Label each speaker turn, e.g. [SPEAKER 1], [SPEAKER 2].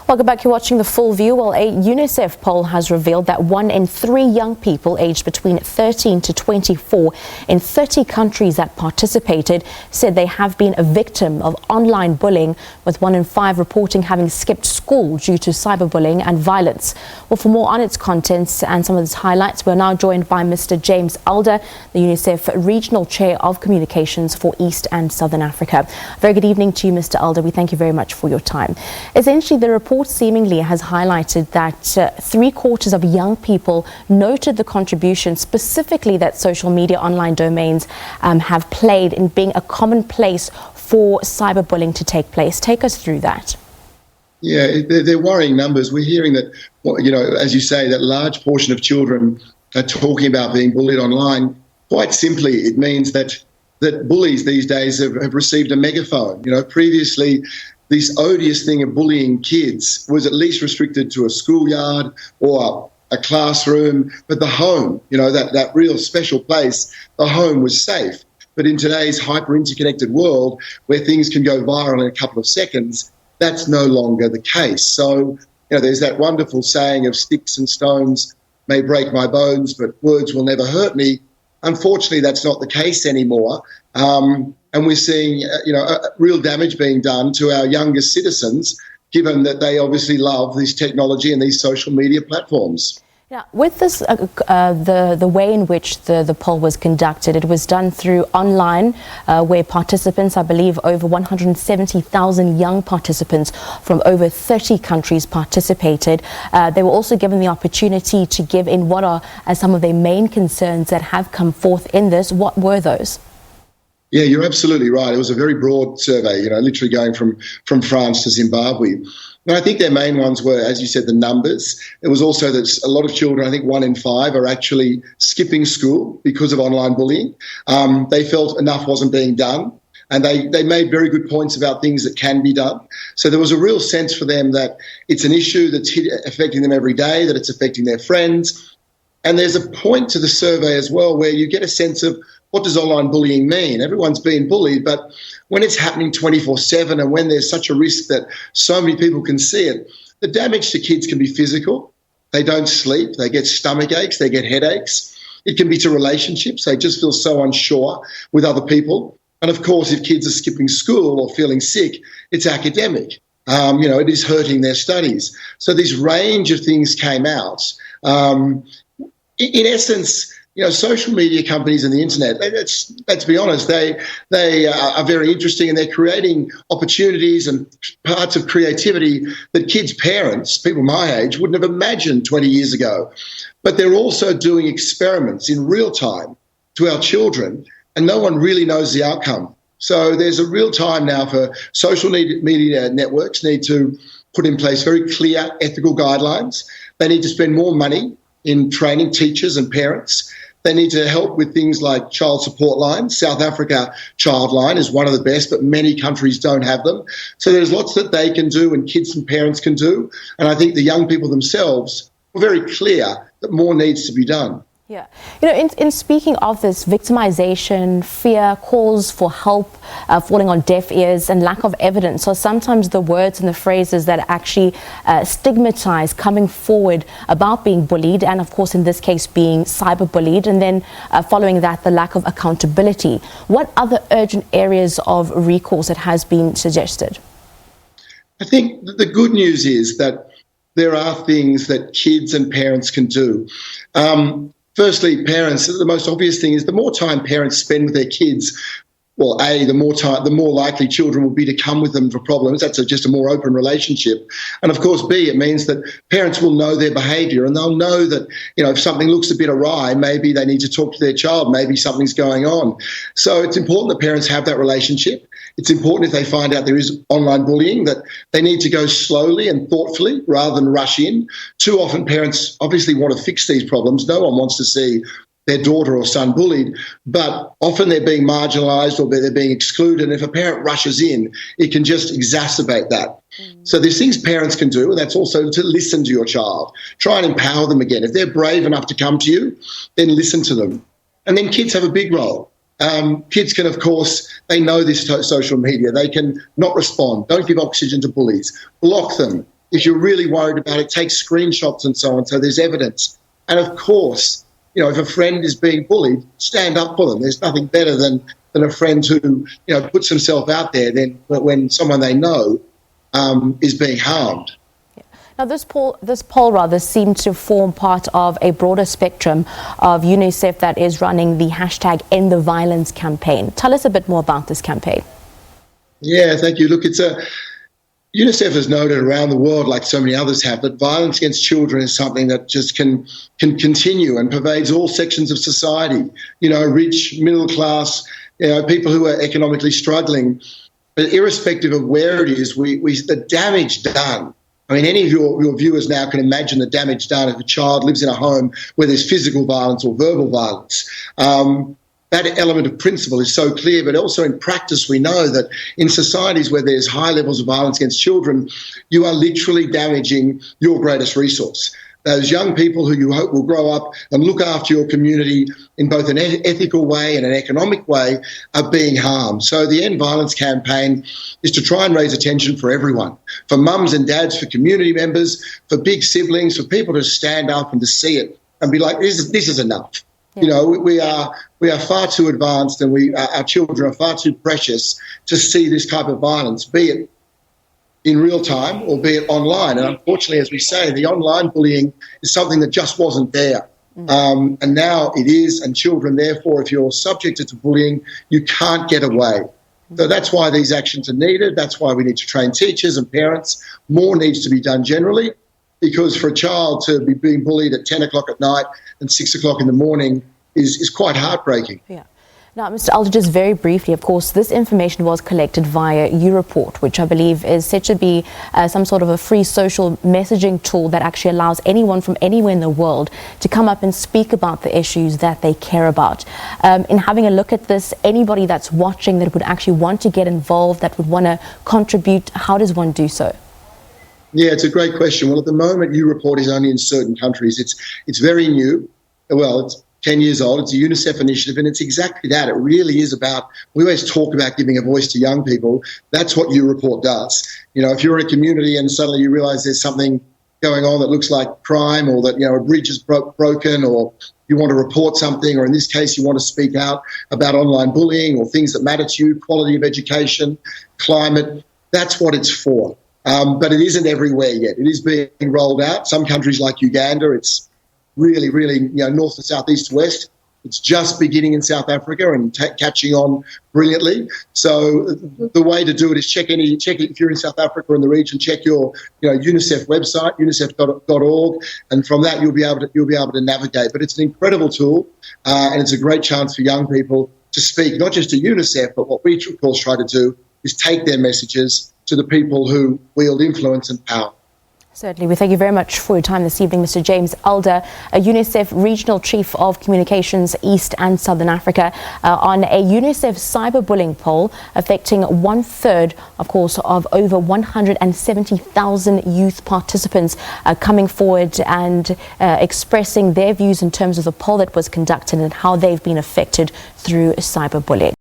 [SPEAKER 1] Welcome back. You're watching The Full View. Well, a UNICEF poll has revealed that 1 in 3 young people aged between 13 to 24 in 30 countries that participated said they have been a victim of online bullying, with 1 in 5 reporting having skipped school due to cyberbullying and violence. Well, for more on its contents and some of its highlights, we're now joined by Mr. James Alder, the UNICEF Regional Chair of Communications for East and Southern Africa. Very good evening to you, Mr. Alder. We thank you very much for your time. Essentially, the report seemingly has highlighted that 3/4 of young people noted the contribution specifically that social media online domains have played in being a common place for cyberbullying to take place. Take us through that.
[SPEAKER 2] Yeah, they're worrying numbers. We're hearing that, as you say, that large portion of children are talking about being bullied online. Quite simply, it means that bullies these days have received a megaphone. Previously, this odious thing of bullying kids was at least restricted to a schoolyard or a classroom, but the home, that real special place, the home was safe. But in today's hyper-interconnected world, where things can go viral in a couple of seconds, that's no longer the case. So, there's that wonderful saying of sticks and stones may break my bones, but words will never hurt me. Unfortunately, that's not the case anymore. And we're seeing, real damage being done to our youngest citizens, given that they obviously love this technology and these social media platforms.
[SPEAKER 1] Now, with this, the way in which the poll was conducted, it was done through online, where participants, I believe over 170,000 young participants from over 30 countries participated. They were also given the opportunity to give in what are some of their main concerns that have come forth in this. What were those?
[SPEAKER 2] Yeah, you're absolutely right. It was a very broad survey, literally going from France to Zimbabwe. And I think their main ones were, as you said, the numbers. It was also that a lot of children, I think 1 in 5, are actually skipping school because of online bullying. They felt enough wasn't being done, and they made very good points about things that can be done. So there was a real sense for them that it's an issue that's affecting them every day, that it's affecting their friends. And there's a point to the survey as well where you get a sense of, what does online bullying mean? Everyone's being bullied, but when it's happening 24/7 and when there's such a risk that so many people can see it, the damage to kids can be physical. They don't sleep, they get stomach aches, they get headaches. It can be to relationships. They just feel so unsure with other people. And of course, if kids are skipping school or feeling sick, it's academic. It is hurting their studies. So this range of things came out. In essence, social media companies and the internet, let's be honest, they are very interesting, and they're creating opportunities and parts of creativity that kids' parents, people my age, wouldn't have imagined 20 years ago. But they're also doing experiments in real time to our children, and no one really knows the outcome. So there's a real time now for social media networks need to put in place very clear ethical guidelines. They need to spend more money in training teachers and parents. They need to help with things like child support lines. South Africa Child Line is one of the best, but many countries don't have them. So there's lots that they can do and kids and parents can do. And I think the young people themselves were very clear that more needs to be done.
[SPEAKER 1] Yeah. In speaking of this, victimization, fear, calls for help, falling on deaf ears and lack of evidence are sometimes the words and the phrases that actually stigmatize coming forward about being bullied, and of course in this case being cyberbullied, and then following that the lack of accountability. What other urgent areas of recourse that has been suggested?
[SPEAKER 2] I think the good news is that there are things that kids and parents can do. Firstly, parents, the most obvious thing is the more time parents spend with their kids, well, A, the more likely children will be to come with them for problems. That's just a more open relationship. And of course, B, it means that parents will know their behaviour, and they'll know that, if something looks a bit awry, maybe they need to talk to their child, maybe something's going on. So it's important that parents have that relationship. It's important if they find out there is online bullying that they need to go slowly and thoughtfully rather than rush in. Too often parents obviously want to fix these problems. No one wants to see their daughter or son bullied, but often they're being marginalised or they're being excluded. And if a parent rushes in, it can just exacerbate that. So there's things parents can do, and that's also to listen to your child. Try and empower them again. If they're brave enough to come to you, then listen to them. And then kids have a big role. Kids can, of course, they know this social media. They can not respond. Don't give oxygen to bullies. Block them. If you're really worried about it, take screenshots and so on, so there's evidence. And of course, if a friend is being bullied, stand up for them. There's nothing better than a friend who, puts himself out there than when someone they know is being harmed.
[SPEAKER 1] Now, this poll rather seemed to form part of a broader spectrum of UNICEF that is running the hashtag End the Violence campaign. Tell us a bit more about this campaign.
[SPEAKER 2] Yeah, thank you. Look, UNICEF has noted around the world, like so many others have, that violence against children is something that just can continue and pervades all sections of society. Rich, middle class, people who are economically struggling. But irrespective of where it is, the damage done. I mean, any of your viewers now can imagine the damage done if a child lives in a home where there's physical violence or verbal violence. That element of principle is so clear, but also in practice we know that in societies where there's high levels of violence against children, you are literally damaging your greatest resource. Those young people who you hope will grow up and look after your community in both an ethical way and an economic way are being harmed. So the End Violence campaign is to try and raise attention for everyone, for mums and dads, for community members, for big siblings, for people to stand up and to see it and be like, this is enough. Yeah. We are far too advanced, and our children are far too precious to see this type of violence, be it in real time or be it online. And unfortunately, as we say, the online bullying is something that just wasn't there. And now it is, and children, therefore, if you're subjected to bullying, you can't get away. So that's why these actions are needed. That's why we need to train teachers and parents. More needs to be done generally, because for a child to be being bullied at 10 o'clock at night and 6 o'clock in the morning is quite heartbreaking.
[SPEAKER 1] Yeah. Now, Mr. Alder, just very briefly, of course, this information was collected via UReport, which I believe is said to be some sort of a free social messaging tool that actually allows anyone from anywhere in the world to come up and speak about the issues that they care about. In having a look at this, anybody that's watching that would actually want to get involved, that would want to contribute, how does one do so?
[SPEAKER 2] Yeah, it's a great question. Well, at the moment, UReport is only in certain countries. It's very new. Well, it's 10 years old. It's a UNICEF initiative, and it's exactly that. It really is about, we always talk about giving a voice to young people. That's what UReport does. If you're in a community and suddenly you realise there's something going on that looks like crime, or that, a bridge is broken, or you want to report something, or in this case, you want to speak out about online bullying or things that matter to you, quality of education, climate, that's what it's for. But it isn't everywhere yet. It is being rolled out. Some countries like Uganda, it's really, north to south, east to west. It's just beginning in South Africa and catching on brilliantly. So the way to do it is check if you're in South Africa or in the region, check your UNICEF website, unicef.org, and from that you'll be able to navigate. But it's an incredible tool, and it's a great chance for young people to speak, not just to UNICEF, but what we of course try to do is take their messages to the people who wield influence and power.
[SPEAKER 1] Certainly. We thank you very much for your time this evening, Mr. James Alder, a UNICEF Regional Chief of Communications East and Southern Africa, on a UNICEF cyberbullying poll affecting 1/3, of course, of over 170,000 youth participants coming forward and expressing their views in terms of the poll that was conducted and how they've been affected through cyberbullying.